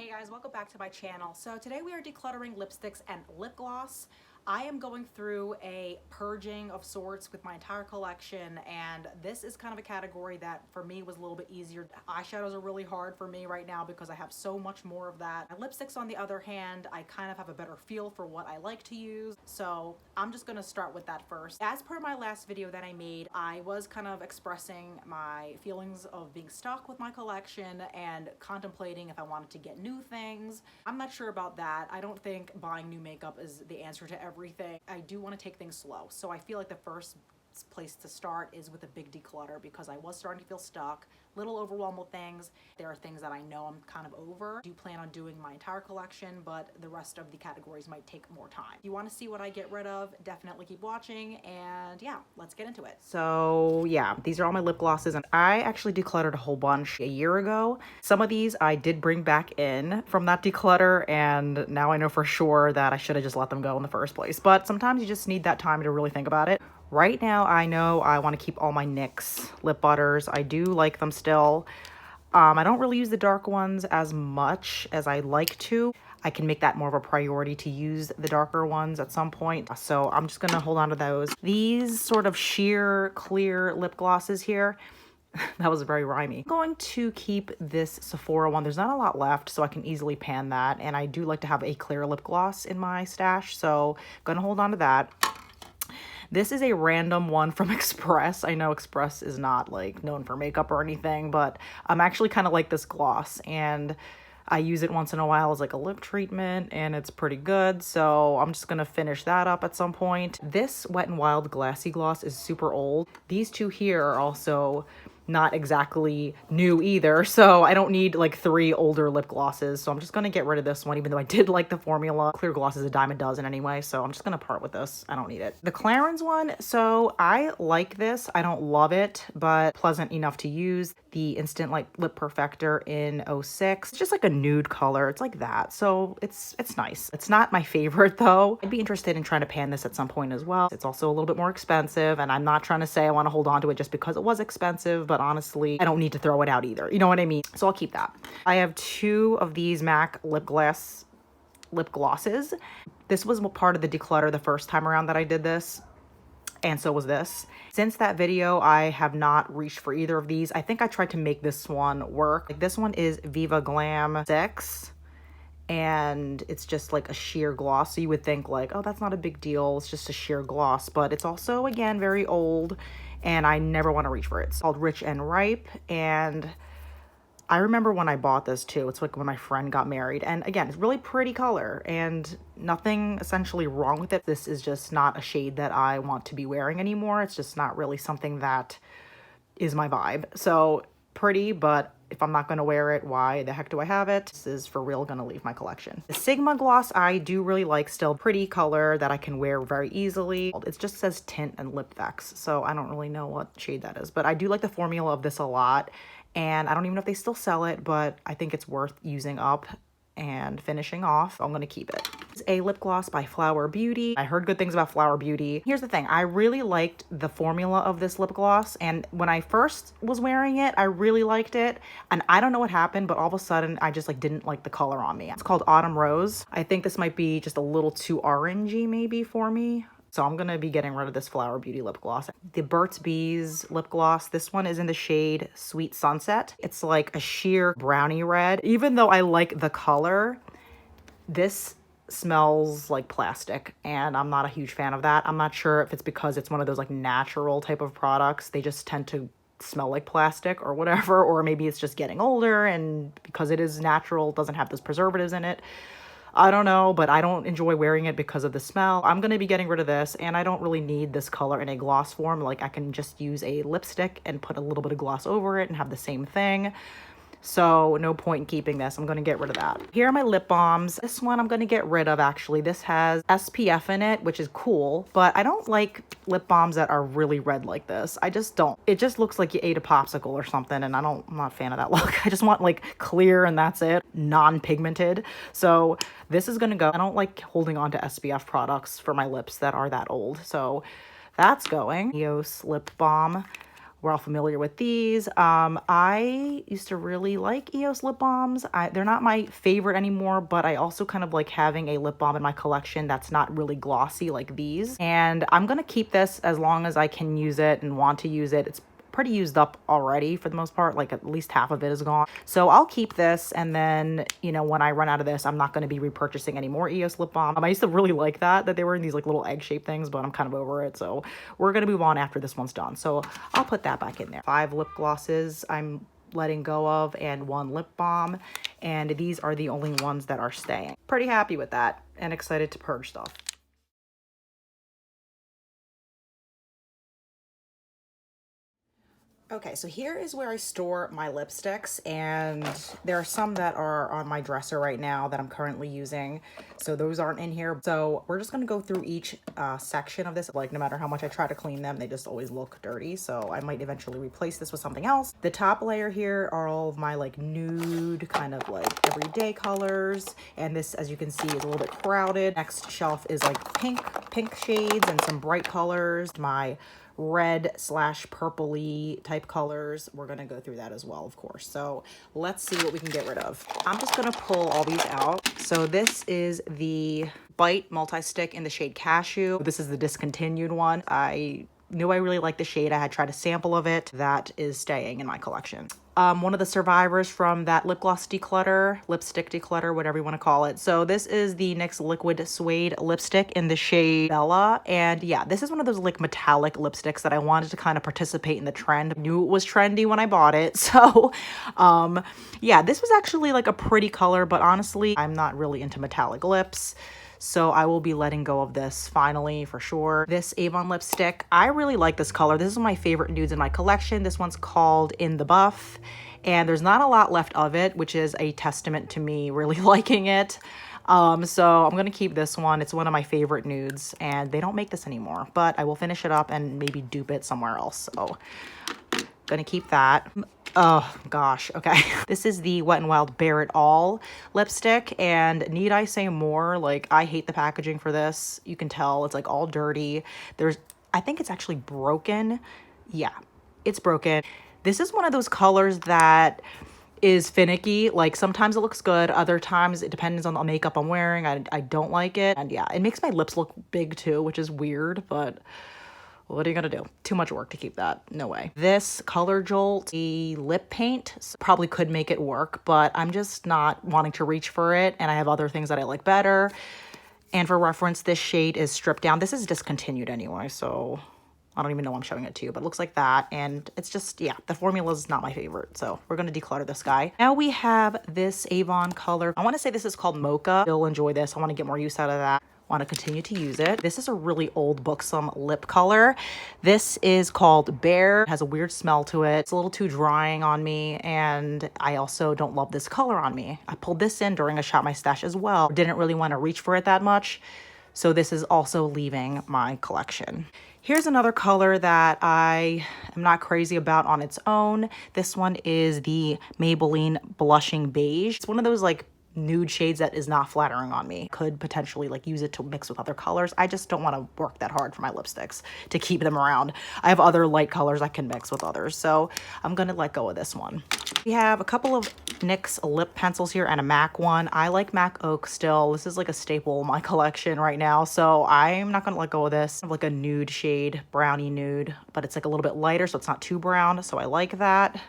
Hey guys, welcome back to my channel. So today we are decluttering lipsticks and lip gloss. I am going through a purging of sorts with my entire collection, and this is kind of a category that for me was a little bit easier. Eyeshadows are really hard for me right now because I have so much more of that. My lipsticks, on the other hand, I kind of have a better feel for what I like to use, so I'm just gonna start with that first. As per my last video that I made, I was kind of expressing my feelings of being stuck with my collection and contemplating if I wanted to get new things. I'm not sure about that. I don't think buying new makeup is the answer to everything. I do want to take things slow. So I feel like the first place to start is with a big declutter because I was starting to feel stuck, little overwhelmed with things. There are things that I know I'm kind of over. I do plan on doing my entire collection, but the rest of the categories might take more time. If you want to see what I get rid of, definitely keep watching, and yeah, let's get into it. So yeah, these are all my lip glosses, and I actually decluttered a whole bunch a year ago. Some of these I did bring back in from that declutter, and now I know for sure that I should have just let them go in the first place. But sometimes you just need that time to really think about it. Right now, I know I want to keep all my NYX lip butters. I do like them still. I don't really use the dark ones as much as I like to. I can make that more of a priority to use the darker ones at some point. So I'm just going to hold on to those. These sort of sheer clear lip glosses here, that was very rhymey. I'm going to keep this Sephora one. There's not a lot left, so I can easily pan that. And I do like to have a clear lip gloss in my stash, so I'm going to hold on to that. This is a random one from Express. I know Express is not like known for makeup or anything, but I'm actually kind of like this gloss, and I use it once in a while as like a lip treatment, and it's pretty good. So I'm just gonna finish that up at some point. This Wet n Wild Glassy Gloss is super old. These two here are also not exactly new either, so I don't need like 3 older lip glosses. So I'm just gonna get rid of this one, even though I did like the formula. Clear gloss is a dime a dozen anyway, so I'm just gonna part with this. I don't need it. The Clarins one, so I like this. I don't love it, but pleasant enough to use. The Instant like Lip Perfector in 06. It's just like a nude color. It's like that, so it's nice. It's not my favorite though. I'd be interested in trying to pan this at some point as well. It's also a little bit more expensive, and I'm not trying to say I want to hold on to it just because it was expensive, but honestly, I don't need to throw it out either. You know what I mean? So I'll keep that. I have 2 of these MAC lip glosses. This was part of the declutter the first time around that I did this, and so was this. Since that video, I have not reached for either of these. I think I tried to make this one work. Like, this one is Viva Glam 6, and it's just like a sheer gloss. So you would think like, oh, that's not a big deal. It's just a sheer gloss, but it's also, again, very old, and I never want to reach for it. It's called Rich and Ripe, and I remember when I bought this too. It's like when my friend got married, and again, it's really pretty color and nothing essentially wrong with it. This is just not a shade that I want to be wearing anymore. It's just not really something that is my vibe. So pretty, but if I'm not going to wear it, why the heck do I have it? This is for real going to leave my collection. The Sigma gloss I do really like still. Pretty color that I can wear very easily. It just says tint and lip vex, so I don't really know what shade that is, but I do like the formula of this a lot, and I don't even know if they still sell it, but I think it's worth using up and finishing off. I'm gonna keep it. It's a lip gloss by Flower Beauty. I heard good things about Flower Beauty. Here's the thing, I really liked the formula of this lip gloss, and when I first was wearing it, I really liked it, and I don't know what happened, but all of a sudden I just like didn't like the color on me. It's called Autumn Rose. I think this might be just a little too orangey maybe for me. So I'm going to be getting rid of this Flower Beauty lip gloss. The Burt's Bees lip gloss. This one is in the shade Sweet Sunset. It's like a sheer brownie red. Even though I like the color, this smells like plastic, and I'm not a huge fan of that. I'm not sure if it's because it's one of those like natural type of products. They just tend to smell like plastic or whatever, or maybe it's just getting older, and because it is natural, it doesn't have those preservatives in it. I don't know, but I don't enjoy wearing it because of the smell. I'm going to be getting rid of this, and I don't really need this color in a gloss form. Like, I can just use a lipstick and put a little bit of gloss over it and have the same thing. So no point in keeping this. I'm going to get rid of that. Here are my lip balms. This one I'm going to get rid of, actually. This has SPF in it, which is cool, but I don't like lip balms that are really red like this. I just don't. It just looks like you ate a popsicle or something, and I'm not a fan of that look. I just want like clear and that's it, non-pigmented. So this is going to go. I don't like holding on to SPF products for my lips that are that old. So that's going. Eos lip balm. We're all familiar with these. I used to really like EOS lip balms. They're not my favorite anymore, but I also kind of like having a lip balm in my collection that's not really glossy like these. And I'm gonna keep this as long as I can use it and want to use it. It's pretty used up already for the most part, like at least half of it is gone. So I'll keep this, and then, you know, when I run out of this, I'm not going to be repurchasing any more EOS lip balm. I used to really like that they were in these like little egg-shaped things, but I'm kind of over it. So we're going to move on after this one's done. So I'll put that back in there. 5 lip glosses I'm letting go of and 1 lip balm, and these are the only ones that are staying. Pretty happy with that and excited to purge stuff. Okay, so here is where I store my lipsticks, and there are some that are on my dresser right now that I'm currently using, so those aren't in here. So we're just gonna go through each section of this. Like, no matter how much I try to clean them, they just always look dirty, so I might eventually replace this with something else. The top layer here are all of my like nude, kind of like everyday colors, and this, as you can see, is a little bit crowded. Next shelf is like pink shades and some bright colors. My red / purpley type colors, we're gonna go through that as well, of course. So let's see what we can get rid of. I'm just gonna pull all these out. So this is the Bite multi-stick in the shade Cashew. This is the discontinued one. I knew I really liked the shade. I had tried a sample of it. That is staying in my collection. One of the survivors from that lip gloss declutter, lipstick declutter, whatever you want to call it. So this is the NYX Liquid Suede lipstick in the shade Bella. And yeah, this is one of those like metallic lipsticks that I wanted to kind of participate in the trend. I knew it was trendy when I bought it. So yeah, this was actually like a pretty color, but honestly, I'm not really into metallic lips. So I will be letting go of this finally for sure. This Avon lipstick, I really like this color. This is one of my favorite nudes in my collection. This one's called In the Buff, and there's not a lot left of it, which is a testament to me really liking it. So I'm gonna keep this one. It's one of my favorite nudes, and they don't make this anymore, but I will finish it up and maybe dupe it somewhere else. So gonna keep that. Oh gosh, okay. This is the Wet n Wild Bare It All lipstick, and need I say more? Like, I hate the packaging for this. You can tell it's like all dirty. I think it's actually broken. Yeah, it's broken. This is one of those colors that is finicky. Like, sometimes it looks good, other times it depends on the makeup I'm wearing. I don't like it. And yeah, it makes my lips look big too, which is weird, but what are you gonna do? Too much work to keep that. No way. This Color Jolt, the lip paint, probably could make it work, but I'm just not wanting to reach for it, and I have other things that I like better. And for reference, this shade is stripped down. This is discontinued anyway, so I don't even know why I'm showing it to you, but it looks like that. And it's just, yeah, the formula is not my favorite. So we're gonna declutter this guy. Now we have this Avon color. I wanna say this is called Mocha. Still enjoy this. I wanna get more use out of that. Want to continue to use it. This is a really old Buxom lip color. This is called Bare. It has a weird smell to it. It's a little too drying on me, and I also don't love this color on me. I pulled this in during a Shop My Stash as well. Didn't really want to reach for it that much, so this is also leaving my collection. Here's another color that I am not crazy about on its own. This one is the Maybelline Blushing Beige. It's one of those like nude shades that is not flattering on me. Could potentially like use it to mix with other colors. I just don't want to work that hard for my lipsticks to keep them around. I have other light colors I can mix with others, so I'm gonna let go of this one. We have a couple of NYX lip pencils here and a MAC one. I like MAC Oak still. This is like a staple in my collection right now, so I'm not gonna let go of this. I have like a nude shade, brownie nude, but it's like a little bit lighter, so it's not too brown, so I like that.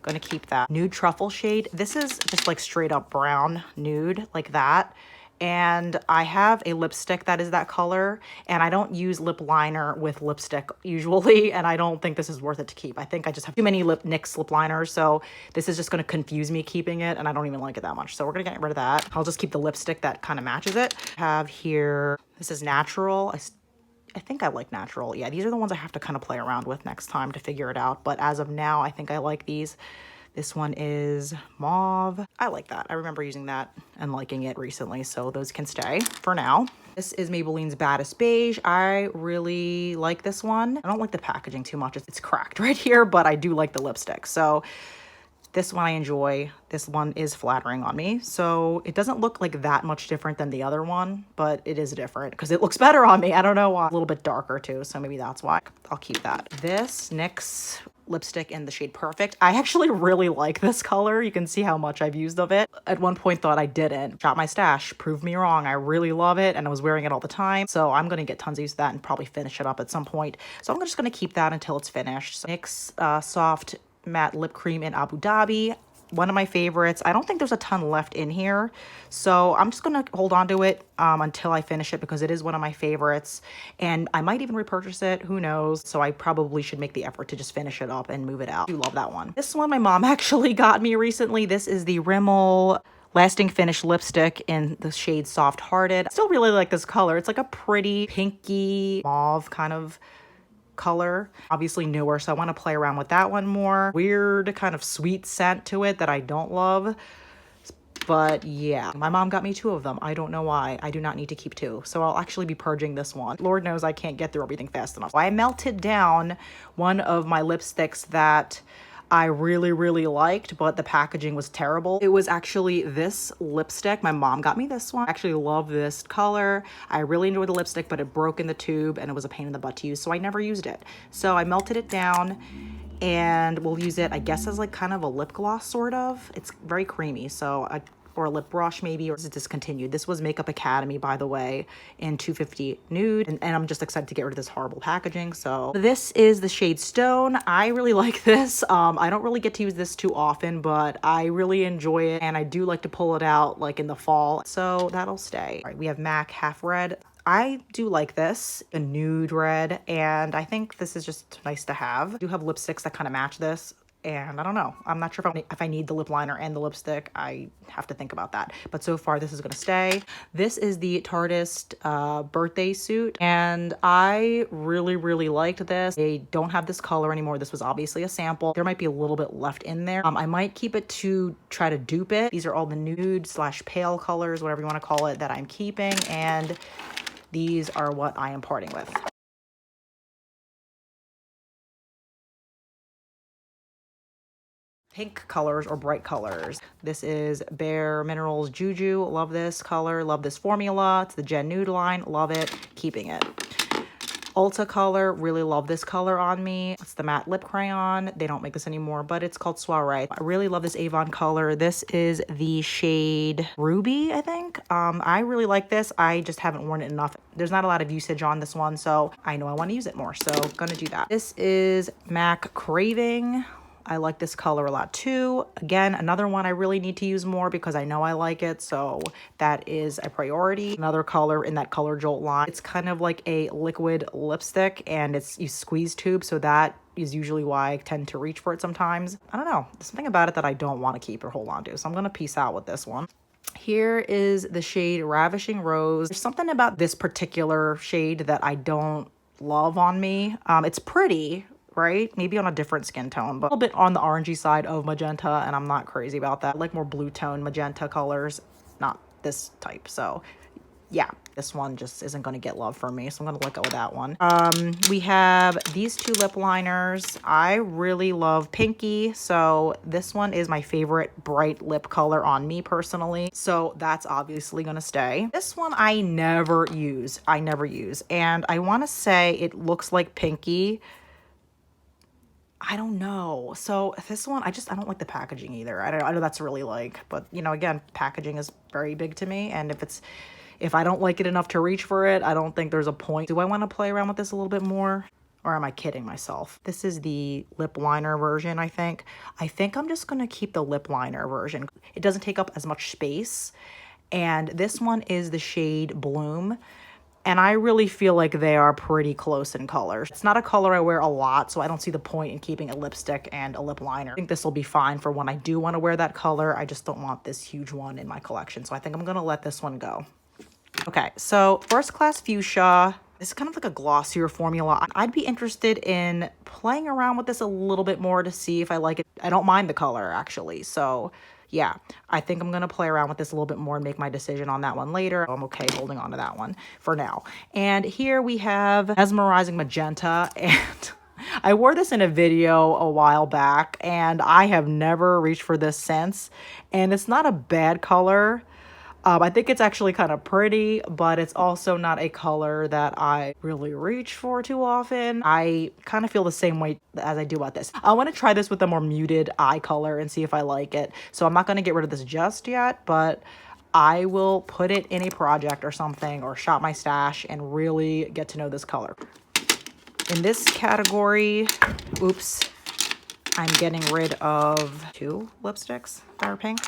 Gonna keep that. Nude Truffle shade. This is just like straight up brown nude like that. And I have a lipstick that is that color, and I don't use lip liner with lipstick usually, and I don't think this is worth it to keep. I think I just have too many NYX lip liners, so this is just gonna confuse me keeping it, and I don't even like it that much. So we're gonna get rid of that. I'll just keep the lipstick that kind of matches it. I have here, this is Natural. I think I like Natural. Yeah, these are the ones I have to kind of play around with next time to figure it out. But as of now, I think I like these. This one is Mauve. I like that. I remember using that and liking it recently, so those can stay for now. This is Maybelline's Baddest Beige. I really like this one. I don't like the packaging too much. It's cracked right here, but I do like the lipstick. So this one I enjoy. This one is flattering on me. So it doesn't look like that much different than the other one, but it is different because it looks better on me. I don't know why. A little bit darker too, so maybe that's why. I'll keep that. This NYX lipstick in the shade Perfect. I actually really like this color. You can see how much I've used of it. At one point thought I didn't. Got my stash, proved me wrong. I really love it and I was wearing it all the time. So I'm gonna get tons of use of that and probably finish it up at some point. So I'm just gonna keep that until it's finished. So NYX Soft Matte Lip Cream in Abu Dhabi. One of my favorites. I don't think there's a ton left in here, so I'm just gonna hold on to it until I finish it because it is one of my favorites, and I might even repurchase it, who knows. So I probably should make the effort to just finish it up and move it out. I do love that one. This one my mom actually got me recently. This is the Rimmel Lasting Finish lipstick in the shade Soft Hearted. I still really like this color. It's like a pretty pinky mauve kind of color, obviously newer, so I want to play around with that one more. Weird kind of sweet scent to it that I don't love, but yeah, my mom got me 2 of them. I don't know why. I do not need to keep 2, so I'll actually be purging this one. Lord knows I can't get through everything fast enough. I melted down one of my lipsticks that I really liked, but the packaging was terrible. It was actually this lipstick. My mom got me this one. I actually love this color. I really enjoyed the lipstick, but it broke in the tube and it was a pain in the butt to use, so I never used it. So I melted it down and we'll use it, I guess, as like kind of a lip gloss, sort of. It's very creamy, so or a lip brush maybe, or is it discontinued? This was Makeup Academy, by the way, in 250 Nude, and I'm just excited to get rid of this horrible packaging. So this is the shade Stone. I really like this. I don't really get to use this too often, but I really enjoy it, and I do like to pull it out like in the fall, so that'll stay. All right, we have MAC Half Red. I do like this, a nude red, and I think this is just nice to have. I do have lipsticks that kind of match this. And I don't know, I'm not sure if I need the lip liner and the lipstick. I have to think about that. But so far, this is gonna stay. This is the Tarteist birthday suit. And I really liked this. They don't have this color anymore. This was obviously a sample. There might be a little bit left in there. I might keep it to try to dupe it. These are all the nude / pale colors, whatever you wanna call it, that I'm keeping. And these are what I am parting with. Pink colors or bright colors. This is Bare Minerals Juju. Love this color, love this formula. It's the Gen Nude line, love it, keeping it. Ulta color, really love this color on me. It's the matte lip crayon. They don't make this anymore, but it's called Soiree. I really love this Avon color. This is the shade Ruby, I think. I really like this. I just haven't worn it enough. There's not a lot of usage on this one, so I know I want to use it more, so gonna do that. This is MAC Craving. I like this color a lot too. Again, another one I really need to use more because I know I like it, so that is a priority. Another color in that Color Jolt line. It's kind of like a liquid lipstick and it's you squeeze tube, so that is usually why I tend to reach for it sometimes. I don't know, there's something about it that I don't want to keep or hold on to, so I'm gonna peace out with this one. Here is the shade Ravishing Rose. There's something about this particular shade that I don't love on me. It's pretty, right? Maybe on a different skin tone, but a little bit on the orangey side of magenta, and I'm not crazy about that. I like more blue tone magenta colors, not this type. So yeah, this one just isn't going to get love from me, so I'm going to let go of that one. We have these 2 lip liners. I really love Pinky, so this one is my favorite bright lip color on me personally, so that's obviously going to stay. This one I never use, and I want to say it looks like Pinky. I don't know. So this one, I don't like the packaging either. I know that's really like, but you know, again, packaging is very big to me. And if I don't like it enough to reach for it, I don't think there's a point. Do I want to play around with this a little bit more? Or am I kidding myself? This is the lip liner version, I think. I think I'm just going to keep the lip liner version. It doesn't take up as much space. And this one is the shade Bloom. And I really feel like they are pretty close in color. It's not a color I wear a lot, so I don't see the point in keeping a lipstick and a lip liner. I think this will be fine for when I do want to wear that color. I just don't want this huge one in my collection, so I think I'm going to let this one go. Okay, so First Class Fuchsia. This is kind of like a glossier formula. I'd be interested in playing around with this a little bit more to see if I like it. I don't mind the color, actually, so yeah, I think I'm going to play around with this a little bit more and make my decision on that one later. I'm okay holding on to that one for now. And here we have Mesmerizing Magenta, and I wore this in a video a while back, and I have never reached for this since. And it's not a bad color. I think it's actually kind of pretty, but it's also not a color that I really reach for too often. I kind of feel the same way as I do about this. I want to try this with a more muted eye color and see if I like it. So I'm not going to get rid of this just yet, but I will put it in a project or something or shop my stash and really get to know this color. In this category, oops, I'm getting rid of 2 lipsticks that are pink.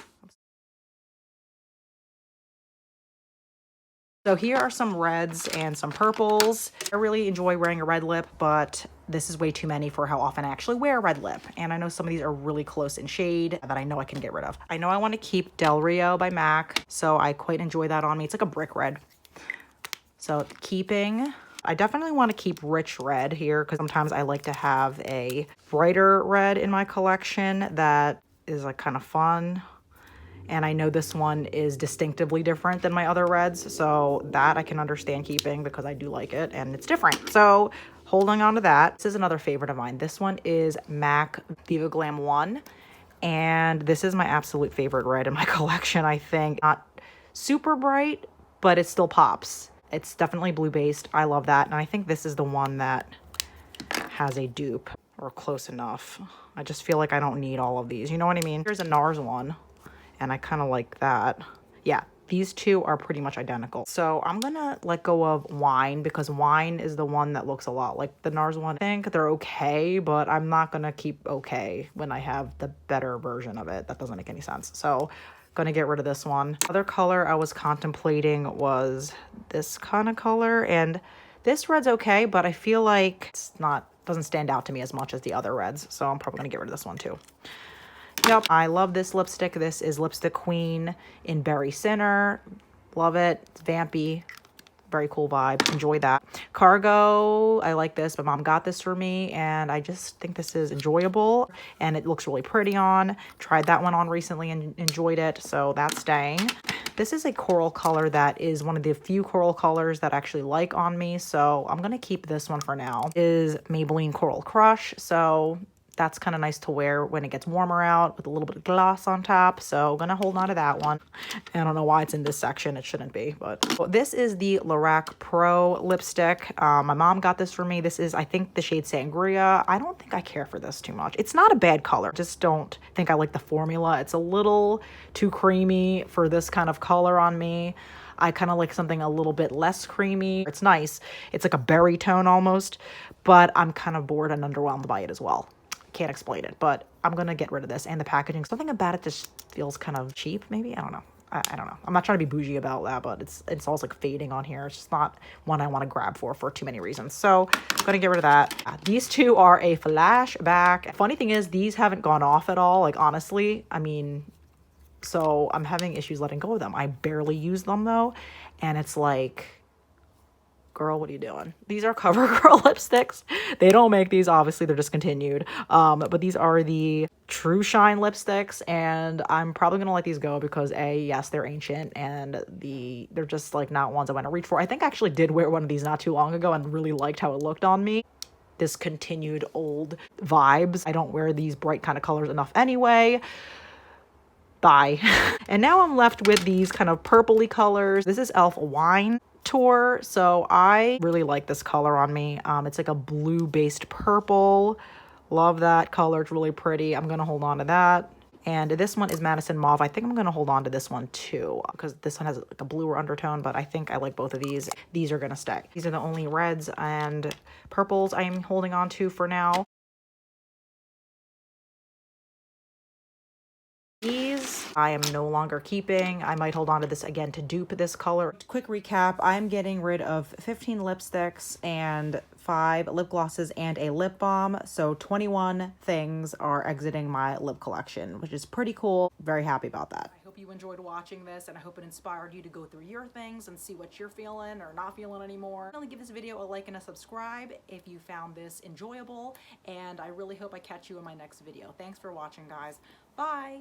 So here are some reds and some purples. I really enjoy wearing a red lip, but this is way too many for how often I actually wear a red lip. And I know some of these are really close in shade that I know I can get rid of. I know I want to keep Del Rio by MAC, so I quite enjoy that on me. It's like a brick red. So keeping, I definitely want to keep rich red here because sometimes I like to have a brighter red in my collection that is like kind of fun. And I know this one is distinctively different than my other reds, so that I can understand keeping because I do like it and it's different. So holding on to that. This is another favorite of mine. This one is MAC Viva Glam 1, and this is my absolute favorite red in my collection, I think. Not super bright, but it still pops. It's definitely blue based. I love that, and I think this is the one that has a dupe or close enough. I just feel like I don't need all of these. You know what I mean? Here's a NARS one. And I kind of like that. Yeah, these two are pretty much identical. So I'm gonna let go of Wine because Wine is the one that looks a lot like the NARS one. I think they're okay, but I'm not gonna keep okay when I have the better version of it. That doesn't make any sense. So gonna get rid of this one. Other color I was contemplating was this kind of color, and this red's okay, but I feel like it's not, doesn't stand out to me as much as the other reds. So I'm probably gonna get rid of this one too. Yep, I love this lipstick. This is Lipstick Queen in Berry Sinner. Love it. It's vampy. Very cool vibe. Enjoy that. Cargo, I like this. My mom got this for me, and I just think this is enjoyable, and it looks really pretty on. Tried that one on recently and enjoyed it, so that's staying. This is a coral color that is one of the few coral colors that I actually like on me, so I'm going to keep this one for now. It is Maybelline Coral Crush, so that's kind of nice to wear when it gets warmer out with a little bit of gloss on top. So gonna hold on to that one. I don't know why it's in this section. It shouldn't be, but this is the Lorac Pro lipstick. My mom got this for me. This is, I think, the shade Sangria. I don't think I care for this too much. It's not a bad color. Just don't think I like the formula. It's a little too creamy for this kind of color on me. I kind of like something a little bit less creamy. It's nice. It's like a berry tone almost, but I'm kind of bored and underwhelmed by it as well. Can't explain it, but I'm gonna get rid of this. And the packaging, something about it just feels kind of cheap, maybe. I don't know. I don't know. I'm not trying to be bougie about that, but it's also like fading on here. It's just not one I want to grab for too many reasons. So I'm gonna get rid of that. These two are a flashback. Funny thing is, these haven't gone off at all. Like, honestly, I mean, so I'm having issues letting go of them. I barely use them though, and it's like, girl, what are you doing? These are CoverGirl lipsticks. They don't make these, obviously, they're discontinued. But these are the True Shine lipsticks, and I'm probably gonna let these go because yes, they're ancient, and they're just like not ones I want to reach for. I think I actually did wear one of these not too long ago and really liked how it looked on me. Discontinued old vibes. I don't wear these bright kind of colors enough anyway. Bye. And now I'm left with these kind of purpley colors. This is e.l.f. Wine Tour, so I really like this color on me. It's like a blue based purple. Love that color. It's really pretty. I'm gonna hold on to that. And this one is Madison Mauve. I think I'm gonna hold on to this one too because this one has like a bluer undertone, but I think I like both of these. These are gonna stay. These are the only reds and purples I am holding on to for now. These I am no longer keeping. I might hold on to this again to dupe this color. Quick recap, I'm getting rid of 15 lipsticks and 5 lip glosses and a lip balm. So 21 things are exiting my lip collection, which is pretty cool. Very happy about that. I hope you enjoyed watching this, and I hope it inspired you to go through your things and see what you're feeling or not feeling anymore. Definitely give this video a like and a subscribe if you found this enjoyable, and I really hope I catch you in my next video. Thanks for watching, guys. Bye.